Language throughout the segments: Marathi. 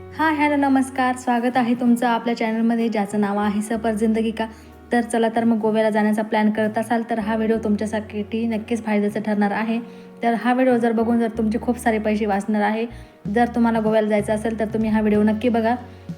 हां, हॅलो, नमस्कार. स्वागत आहे तुमचं आपल्या चॅनलमध्ये ज्याचं नाव आहे सफर जिंदगी का. तर चला तर मग गोव्याला जाण्याचा प्लॅन करत असाल तर हा व्हिडिओ तुमच्यासाठी नक्कीच फायद्याचा ठरणार आहे. तर हा व्हिडिओ जर तुमचे खूप सारे पैसे वाचणार आहे. जर तुम्हाला गोव्याला जायचं असेल तर तुम्ही हा व्हिडिओ नक्की बघा.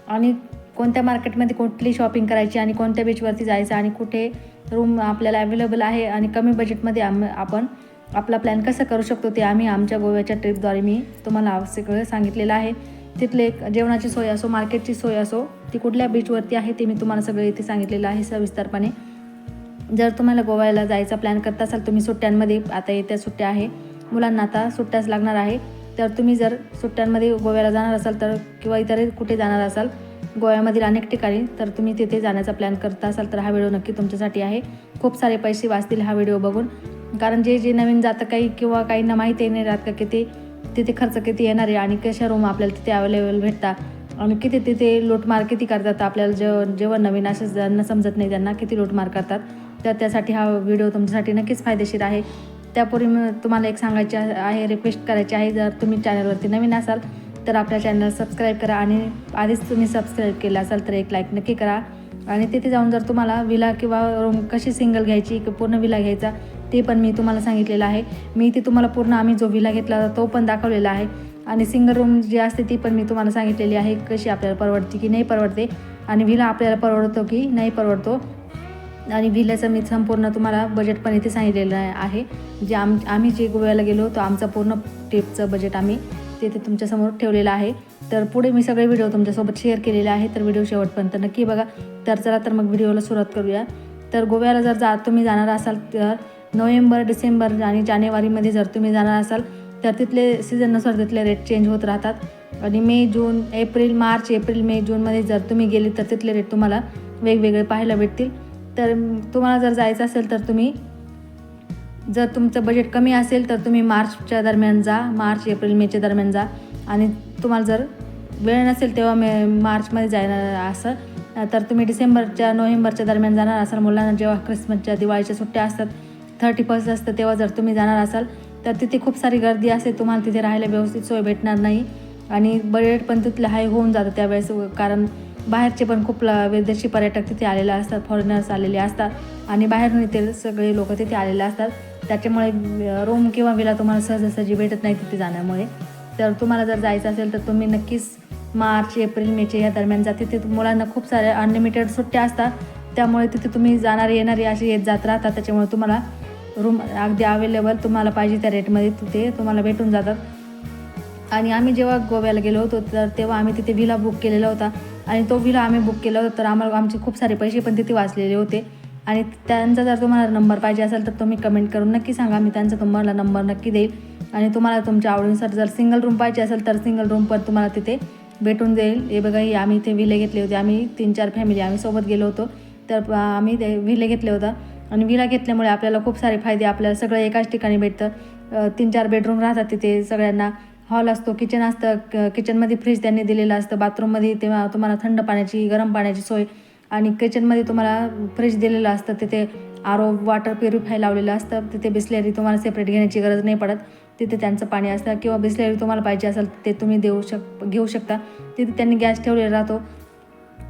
आणि कोणत्या मार्केटमध्ये कुठली शॉपिंग करायची आणि कोणत्या बीचवरती जायचं आणि कुठे रूम आपल्याला अवेलेबल आहे आणि कमी बजेटमध्ये आपण आपला प्लॅन कसं करू शकतो ते आम्ही आमच्या गोव्याच्या ट्रिपद्वारे मी तुम्हाला सगळं सांगितलेलं आहे. तिथले जेवणाची सोय असो, मार्केटची सोय असो, ती कुठल्या बीचवरती आहे ते मी तुम्हाला सगळं इथे सांगितलेलं आहे सविस्तरपणे. जर तुम्हाला गोव्याला जायचा प्लॅन करत असाल तुम्ही सुट्ट्यांमध्ये, आता येत्या सुट्ट्या आहे, मुलांना आता सुट्ट्याच लागणार आहे, तर तुम्ही जर सुट्ट्यांमध्ये गोव्याला जाणार असाल तर किंवा इतर कुठे जाणार असाल गोव्यामधील अनेक ठिकाणी, तर तुम्ही तिथे जाण्याचा प्लॅन करत असाल तर हा व्हिडिओ नक्की तुमच्यासाठी आहे. खूप सारे पैसे वाचतील हा व्हिडिओ बघून. कारण जे नवीन जातं काही किंवा काहींना माहिती नाही राहत का की तिथे खर्च किती येणार आहे आणि कशा रूम आपल्याला तिथे अवेलेबल भेटतात आणि किती तिथे लूटमार किती करतात. आपल्याला जेव्हा नवीन असं ज्यांना समजत नाही त्यांना किती लूटमार करतात. तर त्यासाठी हा व्हिडिओ तुमच्यासाठी नक्कीच फायदेशीर आहे. त्यापूर्वी तुम्हाला एक सांगायचे आहे, रिक्वेस्ट करायची आहे, जर तुम्ही चॅनलवरती नवीन असाल तर आपल्या चॅनल सबस्क्राईब करा आणि आधीच तुम्ही सबस्क्राईब केलं असाल तर एक लाईक नक्की करा. आणि तिथे जाऊन जर तुम्हाला विला किंवा रूम कशी सिंगल घ्यायची की पूर्ण विला घ्यायचा ते पण मी तुम्हाला सांगितलेलं आहे. मी इथे तुम्हाला पूर्ण आम्ही जो विला घेतला तो पण दाखवलेला आहे आणि सिंगल रूम जी असते ती पण मी तुम्हाला सांगितलेली आहे, कशी आपल्याला परवडते की नाही परवडते आणि विला आपल्याला परवडतो की नाही परवडतो. आणि विल्याचं मी संपूर्ण तुम्हाला बजेट पण इथे सांगितलेलं आहे. जे आम्ही जे गोव्याला गेलो तो आमचा पूर्ण ट्रिपचं बजेट आम्ही तिथे तुमच्यासमोर ठेवलेलं आहे. तर पुढे मी सगळे व्हिडिओ तुमच्यासोबत शेअर केलेले आहे, तर व्हिडिओ शेवटपर्यंत नक्की बघा. तर चला तर मग व्हिडिओला सुरुवात करूया. तर गोव्याला जर तुम्ही जाणार असाल तर नोव्हेंबर, डिसेंबर आणि जानेवारीमध्ये जर तुम्ही जाणार असाल तर तिथले सीझननुसार तिथले रेट चेंज होत राहतात. आणि मे, जून, मार्च, एप्रिल, मे, जूनमध्ये जर तुम्ही गेले तर तिथले रेट तुम्हाला वेगवेगळे पाहायला भेटतील. तर तुम्हाला जर जायचं असेल तर तुम्ही जर तुमचं बजेट कमी असेल तर तुम्ही मार्चच्या दरम्यान जा, मार्च, एप्रिल, मेच्या दरम्यान जा. आणि तुम्हाला जर वेळ नसेल तेव्हा मार्चमध्ये जाणार असं तर तुम्ही नोव्हेंबरच्या दरम्यान जाणार असाल. मुलांना जेव्हा क्रिसमसच्या, दिवाळीच्या सुट्ट्या असतात, 31st असतं, तेव्हा जर तुम्ही जाणार असाल तर तिथे खूप सारी गर्दी असते, तुम्हाला तिथे राहायला व्यवस्थित सोय भेटणार नाही आणि बजेट पण तिथलं हाय होऊन जातं त्यावेळेस. कारण बाहेरचे पण खूप विदेशी पर्यटक तिथे आलेले असतात, फॉरेनर्स आलेले असतात आणि बाहेरून इथे सगळे लोक तिथे आलेले असतात. त्याच्यामुळे रूम किंवा विला तुम्हाला सहजासहजी भेटत नाही तिथे जाण्यामुळे. तर तुम्हाला जर जायचं असेल तर तुम्ही नक्कीच मार्च, एप्रिल, मेच्या या दरम्यान जा. तिथे मुलांना खूप साऱ्या अनलिमिटेड सुट्ट्या असतात, त्यामुळे तिथे तुम्ही जाणारे येणारे असे येत जात राहतात. त्याच्यामुळे तुम्हाला रूम अगदी अवेलेबल तुम्हाला पाहिजे त्या रेटमध्ये तिथे तुम्हाला भेटून जातात. आणि आम्ही जेव्हा गोव्याला गेलो होतो तर तेव्हा आम्ही तिथे विला बुक केलेला होता आणि तो विला आम्ही बुक केला होता तर आमचे खूप सारे पैसे पण तिथे वाचलेले होते. आणि त्यांचा जर तुम्हाला नंबर पाहिजे असेल तर तुम्ही कमेंट करून नक्की सांगा, मी त्यांचा तुम्हाला नंबर नक्की देईल. आणि तुम्हाला तुमच्या आवडीनुसार जर सिंगल रूम पाहिजे असेल तर सिंगल रूम पण तुम्हाला तिथे भेटून जाईल. हे बघा, ही आम्ही इथे विले घेतले होते, आम्ही 3-4 फॅमिली आम्ही सोबत गेलो होतो. तर आम्ही ते विले घेतले होतं आणि विला घेतल्यामुळे आपल्याला खूप सारे फायदे, आपल्याला सगळं एकाच ठिकाणी भेटतं. 3-4 बेडरूम राहतात तिथे, सगळ्यांना हॉल असतो, किचन असतं, किचनमध्ये फ्रीज त्यांनी दिलेलं असतं, बाथरूममध्ये तेव्हा तुम्हाला थंड पाण्याची, गरम पाण्याची सोय आणि किचनमध्ये तुम्हाला फ्रीज दिलेलं असतं. तिथे आरो वॉटर प्युरिफाय लावलेलं असतं. तिथे बिस्लेरी तुम्हाला सेपरेट घेण्याची गरज नाही पडत, तिथे त्यांचं पाणी असतं. किंवा बिस्लेरी तुम्हाला पाहिजे असेल ते तुम्ही घेऊ शकता. तिथे त्यांनी गॅस ठेवलेला राहतो.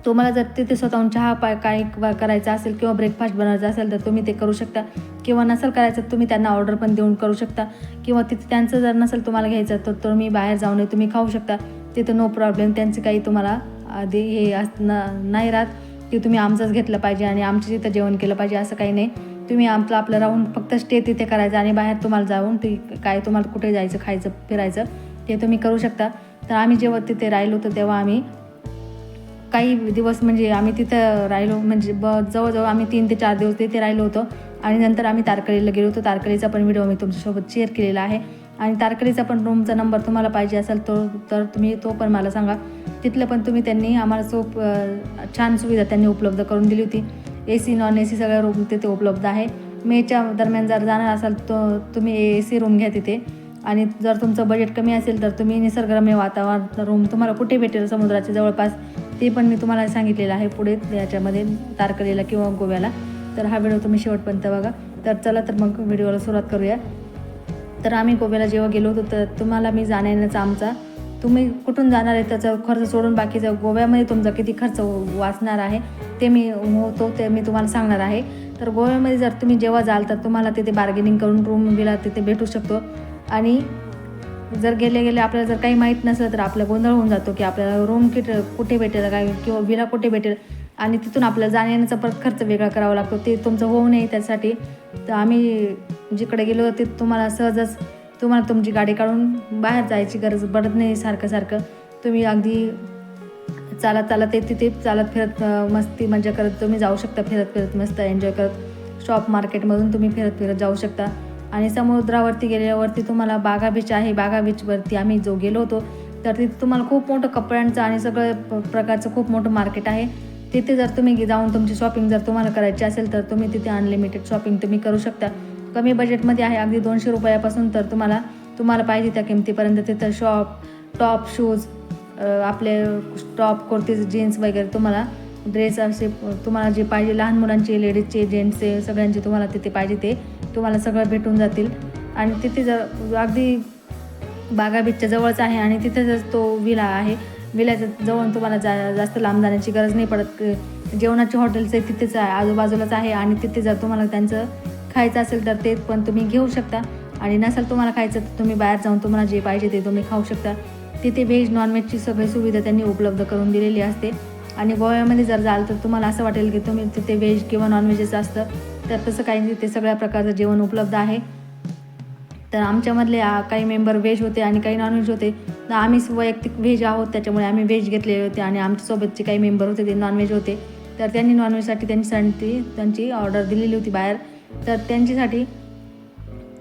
तुम्हाला जर तिथे स्वतःहून चहा काही करायचा असेल किंवा ब्रेकफास्ट बनवायचा असेल तर तुम्ही ते करू शकता. किंवा नसेल करायचं तुम्ही त्यांना ऑर्डर पण देऊन करू शकता. किंवा तिथे त्यांचं जर नसेल तुम्हाला घ्यायचं तर तुम्ही बाहेर जाऊन तुम्ही खाऊ शकता. तिथं नो प्रॉब्लेम, त्यांचं काही तुम्हाला नाही राहत की तुम्ही आमचंच घेतलं पाहिजे आणि आमच्या तिथं जेवण केलं पाहिजे, असं काही नाही. तुम्ही आपलं राहून फक्त स्टे तिथे करायचं आणि बाहेर तुम्हाला जाऊन काय तुम्हाला कुठे जायचं, खायचं, फिरायचं ते तुम्ही करू शकता. तर आम्ही जेव्हा तिथे राहिलो होतो तेव्हा आम्ही काही दिवस म्हणजे आम्ही तिथं राहिलो, म्हणजे जवळजवळ आम्ही 3 ते 4 दिवस तिथे राहिलो होतो. आणि नंतर आम्ही तारकर्लीला गेलो होतो. तारकर्लीचा पण व्हिडिओ मी तुमच्यासोबत शेअर केलेला आहे. आणि तारकर्लीचा पण रूमचा नंबर तुम्हाला पाहिजे असेल तर तुम्ही तो पण मला सांगा. तिथलं पण त्यांनी आम्हाला छान सुविधा त्यांनी उपलब्ध करून दिली होती. AC, नॉन AC सगळ्या रूम तिथे उपलब्ध आहे. मेच्या दरम्यान जर जाणार असाल तर तुम्ही AC रूम घ्या तिथे. आणि जर तुमचं बजेट कमी असेल तर तुम्ही निसर्गरम्य वातावरण रूम तुम्हाला कुठे भेटेल समुद्राच्या जवळपास ते पण मी तुम्हाला सांगितलेलं आहे पुढे याच्यामध्ये, तारकर्लीला किंवा गोव्याला. तर हा व्हिडिओ तुम्ही शेवटपर्यंत बघा. तर चला तर मग व्हिडिओला सुरुवात करूया. तर आम्ही गोव्याला जेव्हा गेलो होतो तर तुम्हाला मी जाण्याचा आमचा तुम्ही कुठून जाणार आहे त्याचा खर्च सोडून बाकीचा गोव्यामध्ये तुमचा किती खर्च वाचणार आहे ते मी तुम्हाला सांगणार आहे. तर गोव्यामध्ये जर तुम्ही जेव्हा जाल तर तुम्हाला तिथे बार्गेनिंग करून रूम विला तिथे भेटू शकतो. आणि जर गेले आपल्याला जर काही माहीत नसलं तर आपला गोंधळ होऊन जातो की आपल्याला रूम कुठे भेटेल काय किंवा विला कुठे भेटेल, आणि तिथून आपल्याला जाण्याचा परत खर्च वेगळा करावा लागतो. ते तुमचं होऊ नये त्यासाठी तर आम्ही जिकडे गेलो ते तुम्हाला सहजच तुम्हाला तुमची गाडी काढून बाहेर जायची गरज पडत नाही. सारखं तुम्ही अगदी चालत तिथे चालत फिरत मस्ती मजा करत तुम्ही जाऊ शकता. फिरत मस्त एन्जॉय करत शॉप मार्केटमधून तुम्ही फिरत जाऊ शकता. आणि समुद्रावरती गेल्यावरती तुम्हाला बागा बीच आहे. बागा बीचवरती आम्ही जो गेलो होतो तर तिथे तुम्हाला खूप मोठं कपड्यांचं आणि सगळं प्रकारचं खूप मोठं मार्केट आहे. तिथे जर तुम्ही जाऊन तुमची शॉपिंग जर तुम्हाला करायची असेल तर तुम्ही तिथे अनलिमिटेड शॉपिंग तुम्ही करू शकता. कमी बजेटमध्ये आहे, अगदी 200 रुपयापासून तर तुम्हाला पाहिजे त्या किमतीपर्यंत तिथं टॉप शूज आपले टॉप कुर्तीज जीन्स वगैरे तुम्हाला ड्रेस असे तुम्हाला जे पाहिजे लहान मुलांचे लेडीजचे जेंट्सचे सगळ्यांचे तुम्हाला तिथे पाहिजे ते तुम्हाला सगळं भेटून जातील. आणि तिथे जर अगदी बागा बीचच्या जवळच आहे आणि तिथे जर तो विला आहे, विल्याच्या जवळ तुम्हाला जास्त लांब जाण्याची गरज नाही पडत. जेवणाचे हॉटेल्स आहे तिथेच आहे, आजूबाजूलाच आहे. आणि तिथे जर तुम्हाला त्यांचं खायचं असेल तर ते पण तुम्ही घेऊ शकता. आणि नसेल तुम्हाला खायचं तर तुम्ही बाहेर जाऊन तुम्हाला जे पाहिजे ते तुम्ही खाऊ शकता. तिथे व्हेज नॉनव्हेजची सगळी सुविधा त्यांनी उपलब्ध करून दिलेली असते. आणि गोव्यामध्ये जर जाल तर तुम्हाला असं वाटेल की तुम्ही तिथे व्हेज किंवा नॉनव्हेजच असतं, तर तसं काही नाही. ते सगळ्या प्रकारचं जेवण उपलब्ध आहे. तर आमच्यामधले काही मेंबर व्हेज होते आणि काही नॉनव्हेज होते. तर आम्ही वैयक्तिक व्हेज आहोत त्याच्यामुळे आम्ही व्हेज घेतलेले होते. आणि आमच्यासोबतचे काही मेंबर होते ते नॉनव्हेज होते. तर त्यांनी नॉनव्हेजसाठी त्यांची ऑर्डर दिलेली होती बाहेर. तर त्यांच्यासाठी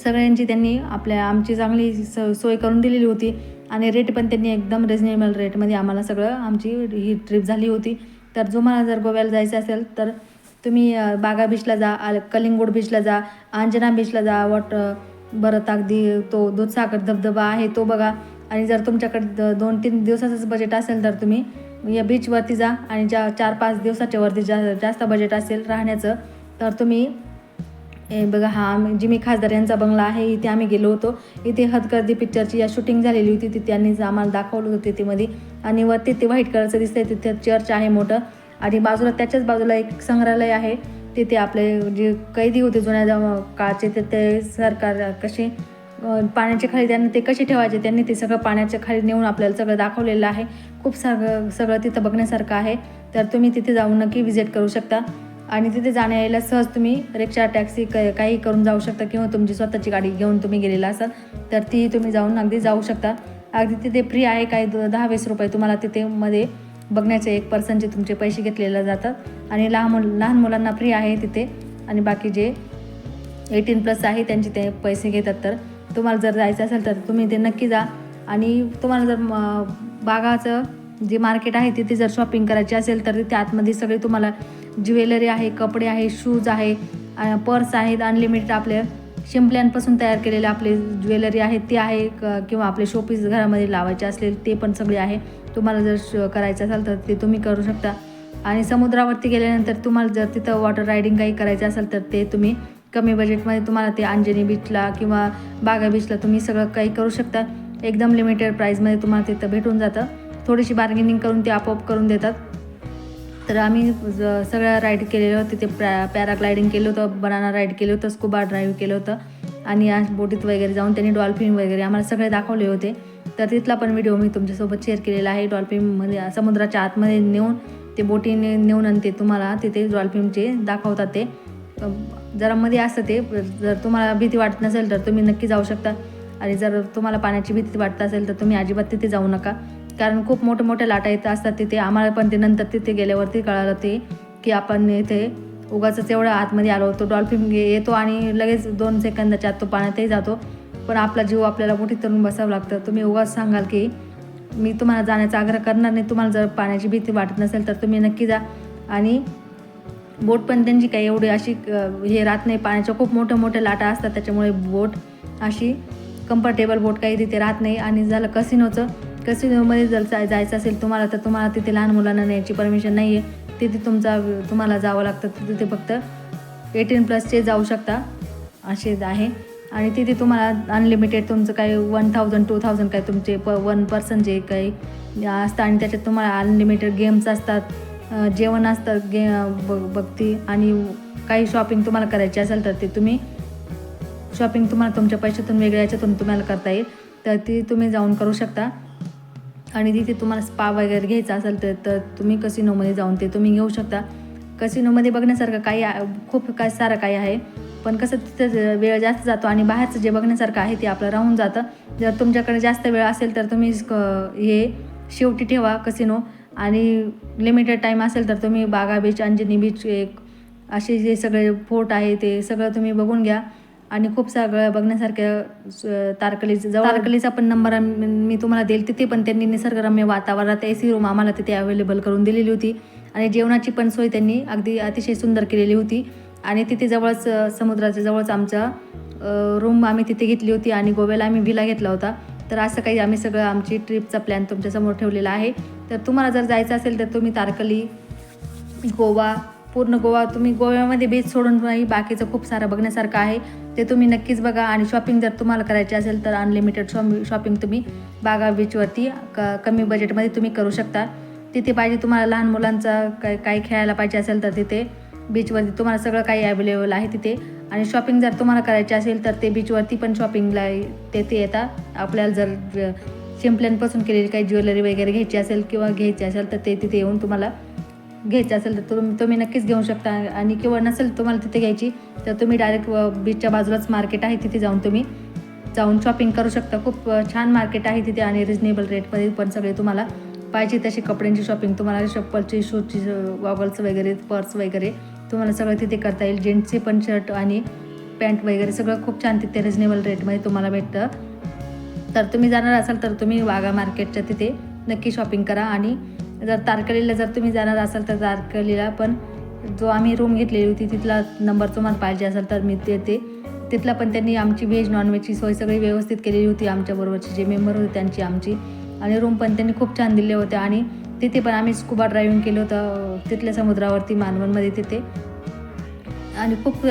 सगळ्यांची त्यांनी आमची चांगली सोय करून दिलेली होती. आणि रेट पण त्यांनी एकदम रिजनेबल रेटमध्ये आम्हाला सगळं आमची ही ट्रिप झाली होती. तर तुम्हाला जर गोव्याला जायचं असेल तर तुम्ही बागा बीचला जा, कलिंगूट बीचला जा, अंजना बीचला जा, परत अगदी तो दूधसागर धबधबा आहे तो बघा. आणि जर तुमच्याकडे 2-3 दिवसाचंच बजेट असेल तर तुम्ही या बीचवरती जा. आणि 4-5 दिवसाच्या वरती जास्त बजेट असेल राहण्याचं तर तुम्ही बघा जिमी खासदार यांचा बंगला आहे, इथे आम्ही गेलो होतो. इथे हदगर्दी पिक्चरची या शूटिंग झालेली होती, तिथे त्यांनी आम्हाला दाखवलं होतं तिथे मध्ये. आणि वरती ते व्हाईट कलरचं दिसतंय तिथे चर्च आहे मोठं. आणि त्याच्याच बाजूला एक संग्रहालय आहे. तिथे आपले जे कैदी होते जुन्या काळचे ते सरकार कसे पाण्याच्या खाली त्यांना ते कसे ठेवायचे त्यांनी ते सगळं पाण्याच्या खाली नेऊन आपल्याला सगळं दाखवलेलं आहे. खूप सगळं तिथं बघण्यासारखं आहे. तर तुम्ही तिथे जाऊन नक्की व्हिजिट करू शकता. आणि तिथे जाण्या यायला सहज तुम्ही रिक्षा टॅक्सी काही करून जाऊ शकता. किंवा तुमची स्वतःची गाडी घेऊन तुम्ही गेलेला असाल तर ती तुम्ही जाऊन अगदी जाऊ शकता. अगदी तिथे फ्री आहे. काही 10-20 रुपये तुम्हाला तिथे मध्ये बघण्याचे 1 पर्सनचे तुमचे पैसे घेतलेले जातात. आणि लहान मुलांना फ्री आहे तिथे. आणि बाकी जे 18+ आहे त्यांचे ते पैसे घेतात. तर तुम्हाला जर जायचं असेल तर तुम्ही ते नक्की जा. आणि तुम्हाला जर बागाचं जे मार्केट आहे तिथे जर शॉपिंग करायची असेल तर तिथे आतमध्ये सगळे तुम्हाला ज्वेलरी आहे, कपडे आहे, शूज आहे, पर्स आहेत, अनलिमिटेड आपल्या शिंपल्यांपासून तयार केलेले आपले ज्वेलरी आहेत ते आहे. किंवा आपले शोपीस घरामध्ये लावायचे असलेले ते पण सगळे आहे. तुम्हाला जर करायचं असेल तर ते तुम्ही करू शकता. आणि समुद्रावरती गेल्यानंतर तुम्हाला जर तिथं वॉटर रायडिंग काही करायचं असेल तर ते तुम्ही कमी बजेटमध्ये तुम्हाला ते अंजनी बीचला किंवा बागा बीचला तुम्ही सगळं काही करू शकता. एकदम लिमिटेड प्राईजमध्ये तुम्हाला तिथं भेटून जातं. थोडीशी बार्गेनिंग करून ते आपोआप करून देतात. तर आम्ही सगळं राईड केलेलं होतं. तिथे पॅराग्लायडिंग केलं होतं, बनाना राईड केलं होतं, स्कुबा ड्राईव्ह केलं होतं. आणि या बोटीत वगैरे जाऊन त्यांनी डॉल्फिन वगैरे आम्हाला सगळे दाखवले होते. तर तिथला पण व्हिडिओ मी तुमच्यासोबत शेअर केलेला आहे. डॉल्फिनमध्ये समुद्राच्या आतमध्ये नेऊन ते बोटीने नेऊन आणि ते तुम्हाला तिथे डॉल्फिनचे दाखवतात. ते जरा मध्ये असतं ते. जर तुम्हाला भीती वाटत नसेल तर तुम्ही नक्की जाऊ शकता. आणि जर तुम्हाला पाण्याची भीती वाटत असेल तर तुम्ही अजिबात तिथे जाऊ नका. कारण खूप मोठ्या लाटा येत असतात तिथे. आम्हाला पण ते नंतर तिथे गेल्यावरती कळालं ते की आपण इथे उगाचच एवढं आतमध्ये आलो होतो. डॉल्फिन येतो आणि लगेच 2 सेकंदाच्या आत तो पाण्यातही जातो. पण आपला जीव आपल्याला बोटीत तरून बसावं लागतं. तुम्ही उगाच सांगाल की मी तुम्हाला जाण्याचा आग्रह करणार नाही. तुम्हाला जर पाण्याची भीती वाटत नसेल तर तुम्ही नक्की जा. आणि बोट पण त्यांची काही एवढी अशी हे राहत नाही. पाण्याच्या खूप मोठ्या लाटा असतात त्याच्यामुळे बोट अशी कम्फर्टेबल बोट काही तिथे राहत नाही. आणि झालं कसिनोमध्ये जर जायचं असेल तुम्हाला तर तुम्हाला तिथे लहान मुलांना न्यायची परमिशन नाही आहे. तिथे तुम्हाला जावं लागतं. तिथे फक्त 18+ जाऊ शकता असे आहे. आणि तिथे तुम्हाला अनलिमिटेड तुमचं काही 1000 2000 काय तुमचे वन पर्सन जे काही असतं आणि त्याच्यात तुम्हाला अनलिमिटेड गेम्स असतात, जेवण असतं, बघती आणि काही शॉपिंग तुम्हाला करायची असेल तर ते तुम्ही शॉपिंग तुम्हाला तुमच्या पैशातून वेगळ्या याच्यातून तुम्हाला करता येईल, तर ती तुम्ही जाऊन करू शकता. आणि तिथे तुम्हाला स्पा वगैरे घ्यायचा असेल तर तुम्ही कसिनोमध्ये जाऊन ते तुम्ही घेऊ शकता. कसिनोमध्ये बघण्यासारखं काही खूप काय सारं काही आहे, पण कसं तिथं वेळ जास्त जातो आणि बाहेरचं जे बघण्यासारखं आहे ते आपलं राहून जातं. जर तुमच्याकडे जास्त वेळ असेल तर तुम्ही हे शेवटी ठेवा कसिनो, आणि लिमिटेड टाईम असेल तर तुम्ही बागा बीच, अंजनी बीच, एक असे जे सगळे फोर्ट आहे ते सगळं तुम्ही बघून घ्या. आणि खूप सगळं बघण्यासारख्या तारकलीचा पण नंबर मी तुम्हाला देईल. तिथे पण त्यांनी निसर्गरम्य वातावरणात AC रूम आम्हाला तिथे अवेलेबल करून दिलेली होती आणि जेवणाची पण सोय त्यांनी अगदी अतिशय सुंदर केलेली होती. आणि तिथे जवळच समुद्राच्या जवळच आमचा रूम आम्ही तिथे घेतली होती आणि गोव्याला आम्ही विला घेतला होता. तर असं काही आम्ही सगळं आमची ट्रिपचा प्लॅन तुमच्यासमोर ठेवलेला आहे. तर तुम्हाला जर जायचं असेल तर तुम्ही तारकली, गोवा, पूर्ण गोवा, तुम्ही गोव्यामध्ये बीच सोडून नाही बाकीचं खूप सारं बघण्यासारखं आहे ते तुम्ही नक्कीच बघा. आणि शॉपिंग जर तुम्हाला करायची असेल तर अनलिमिटेड शॉपिंग तुम्ही बागा बीचवरती कमी बजेटमध्ये तुम्ही करू शकता. तिथे पाहिजे तुम्हाला लहान मुलांचा काही खेळायला पाहिजे असेल तर तिथे बीचवरती तुम्हाला सगळं काही अवेलेबल आहे तिथे. आणि शॉपिंग जर तुम्हाला करायची असेल तर ते बीचवरती पण शॉपिंगला ते येतात. आपल्याला जर शिंपल्यांपासून केलेली काही ज्वेलरी वगैरे घ्यायची असेल किंवा घ्यायची असेल तर ते तिथे येऊन तुम्हाला घ्यायचं असेल तर तुम्ही नक्कीच घेऊ शकता. आणि किंवा नसेल तुम्हाला तिथे घ्यायची तर तुम्ही डायरेक्ट बीचच्या बाजूलाच मार्केट आहे तिथे जाऊन शॉपिंग करू शकता. खूप छान मार्केट आहे तिथे आणि रिजनेबल रेटमध्ये पण सगळे तुम्हाला पाहिजे तशी कपड्यांची शॉपिंग, तुम्हाला चप्पलची, शूजची, गॉगल्स वगैरे, पर्स वगैरे तुम्हाला सगळं तिथे करता येईल. जेंट्सचे पण शर्ट आणि पॅन्ट वगैरे सगळं खूप छान तिथे रिजनेबल रेटमध्ये तुम्हाला भेटतं. तर तुम्ही जाणार असाल तर तुम्ही वाघा मार्केटच्या तिथे नक्की शॉपिंग करा. आणि जर तारकलीला जर तुम्ही जाणार असाल तर तारकलीला पण जो आम्ही रूम घेतलेली होती तिथला नंबर तुम्हाला पाहिजे असेल तर मी तिथला पण त्यांनी आमची व्हेज नॉनव्हेजची सोय सगळी व्यवस्थित केलेली होती. आमच्याबरोबरचे जे मेंबर होते त्यांची आमची, आणि रूम पण त्यांनी खूप छान दिले होते. आणि तिथे पण आम्ही स्कुबा ड्रायव्हिंग केलं होतं तिथल्या समुद्रावरती मालवणमध्ये तिथे. आणि खूप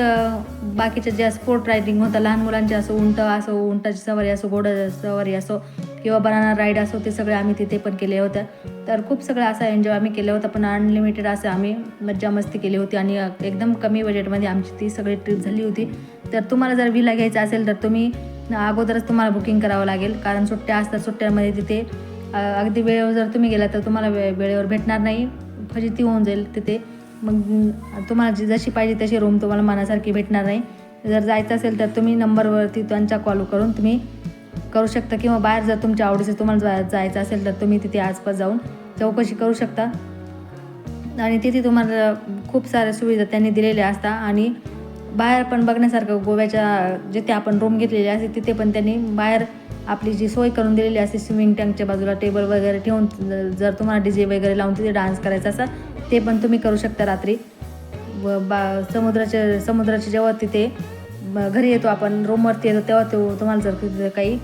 बाकीच्या ज्या स्पोर्ट रायडिंग होतं लहान मुलांचे, उंटाची सवारी असो, घोडा सवारी असो किंवा बनाना राईड असो, ते सगळे आम्ही तिथे पण केले होते. तर खूप सगळं असं एन्जॉय आम्ही केलं होतं. पण अनलिमिटेड असं आम्ही मज्जा मस्ती केली होती आणि एकदम कमी बजेटमध्ये आमची ती सगळी ट्रिप झाली होती. तर तुम्हाला जर विला घ्यायचा असेल तर तुम्ही अगोदरच तुम्हाला बुकिंग करावं लागेल, कारण सुट्ट्या असतात. सुट्ट्यामध्ये तिथे अगदी वेळेवर जर तुम्ही गेला तर तुम्हाला वेळेवर भेटणार नाही, फजिती होऊन जाईल तिथे. मग तुम्हाला जशी पाहिजे तशी रूम तुम्हाला मनासारखी भेटणार नाही. जर जायचं असेल तर तुम्ही नंबरवरती त्यांचा कॉल करून तुम्ही करू शकता, किंवा बाहेर जर तुमच्या आवडीचं तुम्हाला जायचं असेल तर तुम्ही तिथे आसपास जाऊन चौकशी करू शकता. आणि तिथे तुम्हाला खूप साऱ्या सुविधा त्यांनी दिलेल्या असतात. आणि बाहेर पण बघण्यासारखं गोव्याच्या जिथे आपण रूम घेतलेली असते तिथे पण त्यांनी बाहेर आपली जी सोय करून दिलेली असते, स्विमिंग टँकच्या बाजूला टेबल वगैरे ठेवून जर तुम्हाला DJ वगैरे लावून तिथे डान्स करायचा असा ते पण तुम्ही करू शकता रात्री. समुद्राच्या जेव्हा तिथे घरी येतो आपण, रूमवरती येतो तेव्हा तुम्हाला जर काही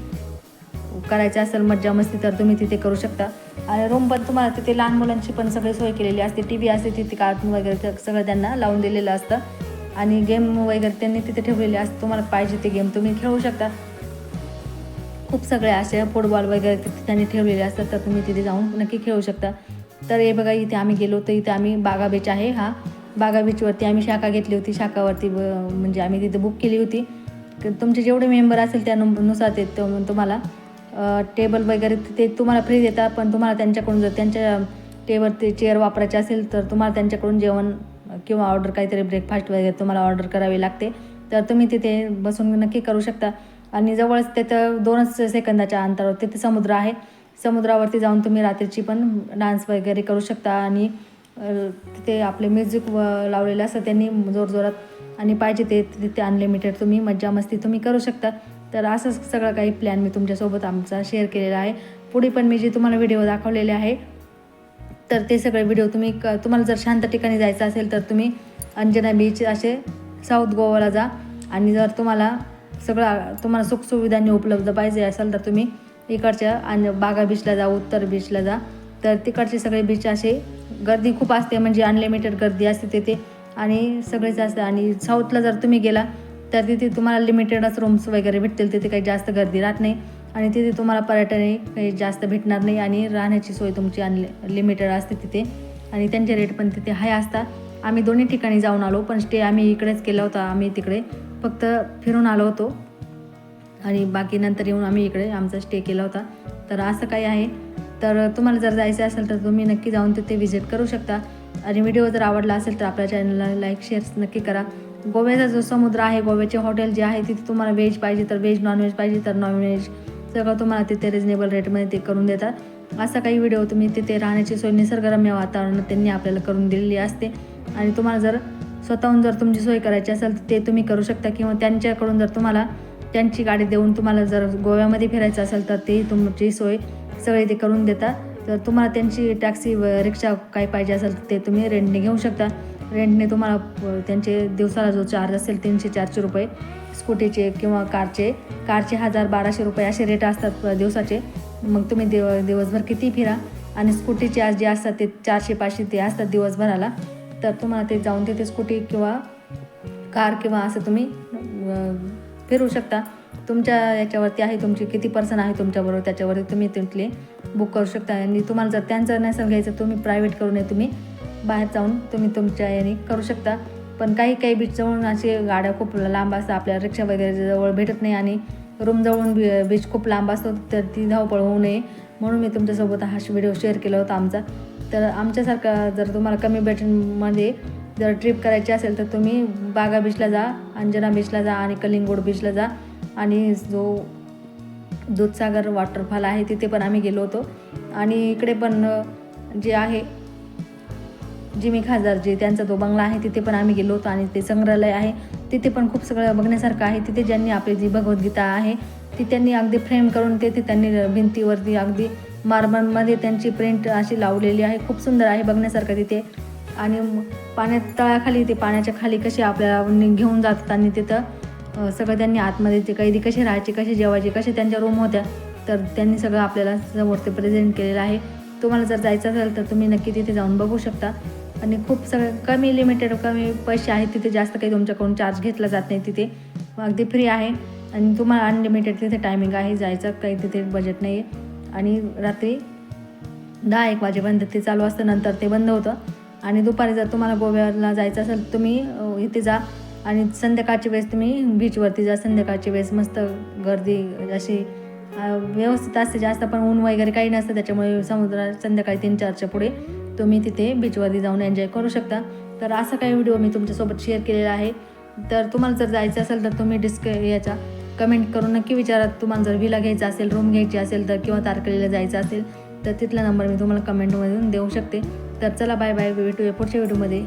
करायचं असेल मज्जा मस्ती तर तुम्ही तिथे करू शकता. आणि रूम पण तुम्हाला तिथे लहान मुलांची पण सगळी सोय केलेली असते. TV असते तिथे, कार्टून वगैरे सगळं त्यांना लावून दिलेलं असतं. आणि गेम वगैरे त्यांनी तिथे ठेवलेले असते, तुम्हाला पाहिजे ते गेम तुम्ही खेळू शकता. खूप सगळे असे फुटबॉल वगैरे तिथे त्यांनी ठेवलेले असतात, तर तुम्ही तिथे जाऊन नक्की खेळू शकता. तर हे बघा इथे आम्ही गेलो होतो, इथे आम्ही बागा बीच आहे, हा बागा बीचवरती आम्ही शाखा घेतली होती. शाखावरती म्हणजे आम्ही तिथे बुक केली होती. तुमचे जेवढे मेंबर असेल त्यानुसार ते तुम्हाला टेबल वगैरे ते तुम्हाला फ्री देतात. पण तुम्हाला त्यांच्याकडून जर त्यांच्या टेबलवरती चेअर वापरायचे असेल तर तुम्हाला त्यांच्याकडून जेवण किंवा ऑर्डर काहीतरी ब्रेकफास्ट वगैरे तुम्हाला ऑर्डर करावी लागते. तर तुम्ही तिथे बसून नक्की करू शकता. आणि जवळच तिथं 2च सेकंदाच्या अंतरावर तिथे समुद्र आहे. समुद्रावरती जाऊन तुम्ही रात्रीची पण डान्स वगैरे करू शकता. आणि तिथे आपले म्युझिक लावलेलं असतं त्यांनी जोरजोरात, आणि पाहिजे ते तिथे अनलिमिटेड तुम्ही मज्जा मस्ती तुम्ही करू शकता. तर असं सगळं काही प्लॅन मी तुमच्यासोबत आमचा शेअर केलेला आहे. पुढे पण मी जे तुम्हाला व्हिडिओ दाखवलेले आहे तर ते सगळे व्हिडिओ तुम्हाला जर शांत ठिकाणी जायचं असेल तर तुम्ही अंजना बीच असे साऊथ गोवाला जा. आणि जर तुम्हाला सुखसुविधांनी उपलब्ध पाहिजे असेल तर तुम्ही इकडच्या बागा बीचला जा, उत्तर बीचला जा. तर तिकडचे सगळे बीच असे गर्दी खूप असते, म्हणजे अनलिमिटेड गर्दी असते तिथे आणि सगळेच असते. आणि साऊथला जर तुम्ही गेला तर तिथे तुम्हाला लिमिटेडच रूम्स वगैरे भेटतील, तिथे काही जास्त गर्दी राहत नाही आणि तिथे तुम्हाला पर्यटनही काही जास्त भेटणार नाही आणि राहण्याची सोय तुमची लिमिटेड असते तिथे आणि त्यांचे रेट पण तिथे हाय असतात. आम्ही दोन्ही ठिकाणी जाऊन आलो, पण स्टे आम्ही इकडेच केला होता. आम्ही तिकडे फक्त फिरून आलो होतो आणि बाकी नंतर येऊन आम्ही इकडे आमचा स्टे केला होता. तर असं काही आहे. तर तुम्हाला जर जायचं असेल तर तुम्ही नक्की जाऊन तिथे व्हिजिट करू शकता आणि व्हिडिओ जर आवडला असेल तर आपल्या चॅनलला लाईक शेअर नक्की करा. गोव्याचा जो समुद्र आहे, गोव्याचे हॉटेल जे आहे तिथे तुम्हाला व्हेज पाहिजे तर व्हेज, नॉनव्हेज पाहिजे तर नॉनव्हेज सगळं तुम्हाला तिथे रिजनेबल रेटमध्ये ते करून देतात. असा काही व्हिडिओ तुम्ही तिथे राहण्याची सोय निसर्गरम्य वातावरण त्यांनी आपल्याला करून दिलेली असते आणि तुम्हाला जर स्वतःहून जर तुमची सोय करायची असेल तर ते तुम्ही करू शकता किंवा त्यांच्याकडून जर तुम्हाला त्यांची गाडी देऊन तुम्हाला जर गोव्यामध्ये फिरायचं असेल तर ते तुमची सोय सगळे ते करून देतात. तर तुम्हाला त्यांची टॅक्सी व रिक्षा काय पाहिजे असेल ते तुम्ही रेंटने घेऊ शकता. रेंटने तुम्हाला त्यांचे दिवसाला जो चार्ज असेल 300-400 रुपये स्कूटीचे किंवा कारचे 1000-1200 रुपये असे रेट असतात दिवसाचे. मग तुम्ही दिवसभर किती फिरा आणि स्कूटीचे आज जे असतात ते 400-500 ते असतात दिवसभराला. तर तुम्हाला ते जाऊन तिथे स्कूटी किंवा कार किंवा असं तुम्ही फिरू शकता. तुमच्या याच्यावरती आहे, तुमची किती पर्सन आहे तुमच्याबरोबर त्याच्यावरती तुम्ही तिथले बुक करू शकता आणि तुम्हाला जर त्यांचं नसेल घ्यायचं तुम्ही प्रायव्हेट करून तुम्ही बाहेर जाऊन तुम्ही तुमच्या याने करू शकता. पण काही बीच जवळून असे गाड्या खूप लांब असतात, आपल्याला रिक्षा वगैरे जवळ भेटत नाही आणि रूम जवळून बीच खूप लांब असतो, तर ती धावपळ होऊ नये म्हणून मी तुमच्यासोबत हा व्हिडिओ शेअर केला होता आमचा. तर आमच्यासारखा जर तुम्हाला कमी बजेटमध्ये जर ट्रिप करायची असेल तर तुम्ही बागा बीचला जा, अंजना बीचला जा आणि कलिंगोड बीचला जा आणि जो दूधसागर वॉटरफॉल आहे तिथे पण आम्ही गेलो होतो आणि इकडे पण जे आहे जिमी खासदार जे त्यांचा तो बंगला आहे तिथे पण आम्ही गेलो होतो आणि ते संग्रहालय आहे तिथे पण खूप सगळं बघण्यासारखं आहे. तिथे ज्यांनी आपली जी भगवद्गीता आहे ती त्यांनी अगदी फ्रेम करून तिथे त्यांनी भिंतीवरती अगदी मार्बलमध्ये त्यांची प्रिंट अशी लावलेली आहे. खूप सुंदर आहे बघण्यासारखं तिथे आणि पाण्यात तळाखाली ते पाण्याच्या खाली कसे आपल्याला घेऊन जातात आणि तिथं सगळं त्यांनी आतमध्ये ते कैदी कसे राहायचे, कसे जेवायचे, कसे त्यांच्या रूम होत्या, तर त्यांनी सगळं आपल्याला समोर ते प्रेझेंट केलेलं आहे. तुम्हाला जर जायचं असेल तर तुम्ही नक्की तिथे जाऊन बघू शकता आणि खूप सगळं कमी पैसे आहेत तिथे, जास्त काही तुमच्याकडून चार्ज घेतला जात नाही तिथे, अगदी फ्री आहे आणि तुम्हाला अनलिमिटेड तिथे टायमिंग आहे जायचं, काही तिथे बजेट नाही आहे आणि रात्री 10-1 वाजेपर्यंत ते चालू असतं, नंतर ते बंद होतं. आणि दुपारी जर तुम्हाला गोव्याला जायचं असेल तुम्ही इथे जा आणि संध्याकाळची वेळेस तुम्ही बीचवरती जा. संध्याकाळची वेळेस मस्त गर्दी अशी व्यवस्थित असते, जास्त पण ऊन वगैरे काही नसतं, त्याच्यामुळे समुद्रात संध्याकाळी 3-4च्या पुढे तुम्ही तिथे बीचवरती जाऊन एन्जॉय करू शकता. तर असा काही व्हिडिओ मी तुमच्यासोबत शेअर केलेला आहे. तर तुम्हाला जर जायचं असेल तर तुम्ही याचा कमेंट करून नक्की विचारा. तुम्हाला जर व्हिला घ्यायचा असेल, रूम घ्यायची असेल तर किंवा तारकर्लीला जायचं असेल तर तिथला नंबर मी तुम्हाला कमेंटमधून देऊ शकते. तर चला बाय बाय, भेटूया पुढच्या व्हिडिओमध्ये.